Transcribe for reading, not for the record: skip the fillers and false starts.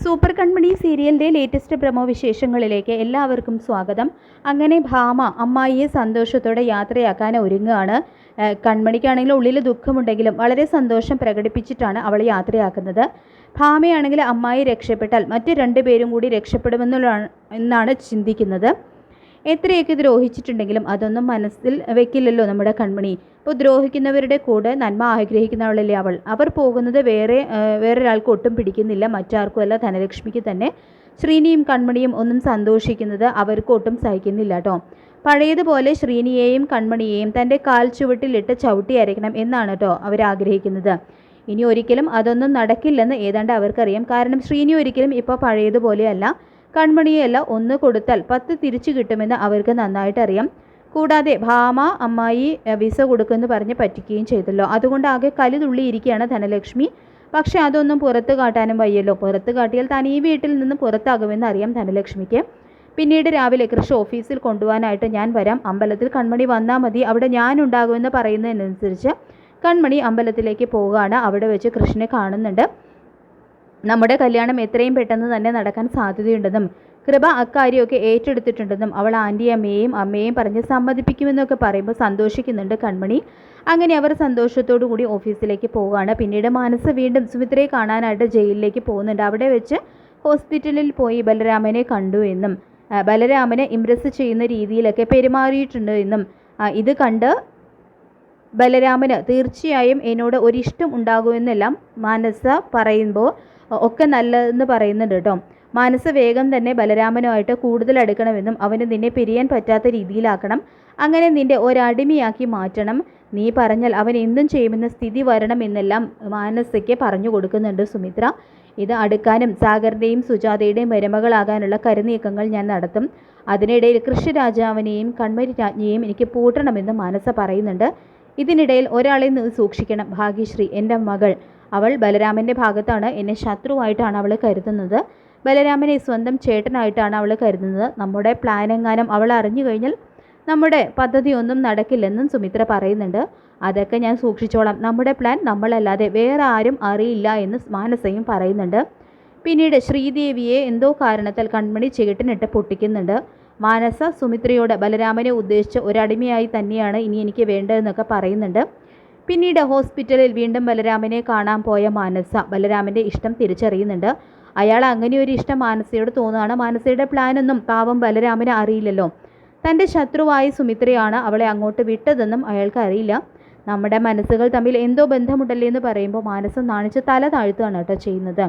Super കൺമണി സീരിയലിൻ്റെ latest promo വിശേഷങ്ങളിലേക്ക് എല്ലാവർക്കും സ്വാഗതം. അങ്ങനെ ഭാമ അമ്മായിയെ സന്തോഷത്തോടെ യാത്രയാക്കാൻ ഒരുങ്ങുകയാണ്. കൺമണിക്കാണെങ്കിൽ ഉള്ളിൽ ദുഃഖമുണ്ടെങ്കിലും വളരെ സന്തോഷം പ്രകടിപ്പിച്ചിട്ടാണ് അവൾ യാത്രയാക്കുന്നത്. ഭാമയാണെങ്കിൽ അമ്മായി രക്ഷപ്പെട്ടാൽ മറ്റ് രണ്ടുപേരും കൂടി രക്ഷപ്പെടുമെന്നാണ് ചിന്തിക്കുന്നത്. എത്രയൊക്കെ ദ്രോഹിച്ചിട്ടുണ്ടെങ്കിലും അതൊന്നും മനസ്സിൽ വെക്കില്ലല്ലോ നമ്മുടെ കൺമണി. ഇപ്പോൾ ദ്രോഹിക്കുന്നവരുടെ കൂടെ നന്മ ആഗ്രഹിക്കുന്നവളല്ലേ അവൾ. അവർ പോകുന്നത് വേറൊരാൾക്ക് ഒട്ടും പിടിക്കുന്നില്ല, മറ്റാർക്കുമല്ല, ധനലക്ഷ്മിക്ക് തന്നെ. ശ്രീനിയും കൺമണിയും ഒന്നും സന്തോഷിക്കുന്നത് അവർക്ക് ഒട്ടും സഹിക്കുന്നില്ല കേട്ടോ. പഴയതുപോലെ ശ്രീനിയെയും കൺമണിയെയും തൻ്റെ കാൽ ചുവട്ടിലിട്ട് ചവിട്ടി അരയ്ക്കണം എന്നാണ് കേട്ടോ അവരാഗ്രഹിക്കുന്നത്. ഇനി ഒരിക്കലും അതൊന്നും നടക്കില്ലെന്ന് ഏതാണ്ട് അവർക്കറിയാം. കാരണം ശ്രീനി ഒരിക്കലും ഇപ്പോൾ പഴയതുപോലെയല്ല. കൺമണിയല്ല, ഒന്ന് കൊടുത്താൽ 10 തിരിച്ചു കിട്ടുമെന്ന് അവർക്ക് നന്നായിട്ട് അറിയാം. കൂടാതെ ഭാമ അമ്മായി വിസ കൊടുക്കുമെന്ന് പറഞ്ഞ് പറ്റിക്കുകയും ചെയ്തല്ലോ. അതുകൊണ്ട് ആകെ കലിതുള്ളിയിരിക്കുകയാണ് ധനലക്ഷ്മി. പക്ഷെ അതൊന്നും പുറത്ത് കാട്ടാനും വയ്യല്ലോ. പുറത്ത് കാട്ടിയാൽ താൻ ഈ വീട്ടിൽ നിന്ന് പുറത്താകുമെന്ന് അറിയാം ധനലക്ഷ്മിക്ക്. പിന്നീട് രാവിലെ കൃഷി ഓഫീസിൽ കൊണ്ടുപോകാനായിട്ട് ഞാൻ വരാം. അമ്പലത്തിൽ കൺമണി വന്നാൽ മതി, അവിടെ ഞാനുണ്ടാകുമെന്ന് പറയുന്നതിനനുസരിച്ച് കൺമണി അമ്പലത്തിലേക്ക് പോവുകയാണ്. അവിടെ വെച്ച് കൃഷ്ണനെ കാണുന്നുണ്ട്. നമ്മുടെ കല്യാണം എത്രയും പെട്ടെന്ന് തന്നെ നടക്കാൻ സാധ്യതയുണ്ടെന്നും കൃപ അക്കാര്യമൊക്കെ ഏറ്റെടുത്തിട്ടുണ്ടെന്നും അവൾ അമ്മയെയും പറഞ്ഞ് സമ്മതിപ്പിക്കുമെന്നൊക്കെ പറയുമ്പോൾ സന്തോഷിക്കുന്നുണ്ട് കൺമണി. അങ്ങനെ അവർ സന്തോഷത്തോടു കൂടി ഓഫീസിലേക്ക് പോവുകയാണ്. പിന്നീട് മനസ്സ് വീണ്ടും സുമിത്രയെ കാണാനായിട്ട് ജയിലിലേക്ക് പോകുന്നുണ്ട്. അവിടെ വെച്ച് ഹോസ്പിറ്റലിൽ പോയി ബലരാമനെ കണ്ടു എന്നും ബലരാമനെ ഇംപ്രസ് ചെയ്യുന്ന രീതിയിലൊക്കെ പെരുമാറിയിട്ടുണ്ട് എന്നും ഇത് കണ്ട് ബലരാമന് തീർച്ചയായും എന്നോട് ഒരിഷ്ടം ഉണ്ടാകുമെന്നെല്ലാം മനസ്സ് പറയുമ്പോൾ ഒക്കെ നല്ലതെന്ന് പറയുന്നുണ്ട് കേട്ടോ. മനസ്സ് വേഗം തന്നെ ബലരാമനുമായിട്ട് കൂടുതൽ അടുക്കണമെന്നും അവന് നിന്നെ പിരിയാൻ പറ്റാത്ത രീതിയിലാക്കണം, അങ്ങനെ നിന്റെ ഒരടിമയാക്കി മാറ്റണം, നീ പറഞ്ഞാൽ അവൻ എന്തും ചെയ്യുമെന്ന സ്ഥിതി വരണമെന്നെല്ലാം മാനസയ്ക്ക് പറഞ്ഞു കൊടുക്കുന്നുണ്ട് സുമിത്ര. ഇത് അടുക്കാനും സാഗറിൻ്റെയും സുജാതയുടെയും മരുമകളാകാനുള്ള കരുനീക്കങ്ങൾ ഞാൻ നടത്തും. അതിനിടയിൽ കൃഷിരാജാവിനെയും കൺമരി രാജ്ഞിയെയും എനിക്ക് പൂട്ടണമെന്ന് മാനസ പറയുന്നുണ്ട്. ഇതിനിടയിൽ ഒരാളെ സൂക്ഷിക്കണം, ഭാഗ്യശ്രീ, എൻ്റെ മകൾ. അവൾ ബലരാമൻ്റെ ഭാഗത്താണ്. എന്നെ ശത്രുവായിട്ടാണ് അവൾ കരുതുന്നത്. ബലരാമനെ സ്വന്തം ചേട്ടനായിട്ടാണ് അവൾ കരുതുന്നത്. നമ്മുടെ പ്ലാനെങ്ങാനും അവൾ അറിഞ്ഞു കഴിഞ്ഞാൽ നമ്മുടെ പദ്ധതി ഒന്നും നടക്കില്ലെന്നും സുമിത്ര പറയുന്നുണ്ട്. അതൊക്കെ ഞാൻ സൂക്ഷിച്ചോളാം, നമ്മുടെ പ്ലാൻ നമ്മളല്ലാതെ വേറെ ആരും അറിയില്ല എന്ന് മാനസയും പറയുന്നുണ്ട്. പിന്നീട് ശ്രീദേവിയെ എന്തോ കാരണത്താൽ കൺമണി ചേട്ടനിട്ട് പൊട്ടിക്കുന്നുണ്ട്. മാനസ സുമിത്രയോട് ബലരാമനെ ഉദ്ദേശിച്ച് ഒരടിമയായി തന്നെയാണ് ഇനി എനിക്ക് വേണ്ടതെന്നൊക്കെ പറയുന്നുണ്ട്. പിന്നീട് ഹോസ്പിറ്റലിൽ വീണ്ടും ബലരാമനെ കാണാൻ പോയ മാനസ ബലരാമൻ്റെ ഇഷ്ടം തിരിച്ചറിയുന്നുണ്ട്. അയാൾ അങ്ങനെ ഒരു ഇഷ്ടം മാനസയോട് തോന്നുകയാണ്. മാനസയുടെ പ്ലാനൊന്നും പാവം ബലരാമന് അറിയില്ലല്ലോ. തൻ്റെ ശത്രുവായ സുമിത്രയാണ് അവളെ അങ്ങോട്ട് വിട്ടതെന്നും അയാൾക്ക് അറിയില്ല. നമ്മുടെ മനസ്സുകൾ തമ്മിൽ എന്തോ ബന്ധമുണ്ടല്ലേ എന്ന് പറയുമ്പോൾ മാനസ നാണിച്ച് തല താഴ്ത്തുകയാണ് കേട്ടോ ചെയ്യുന്നത്.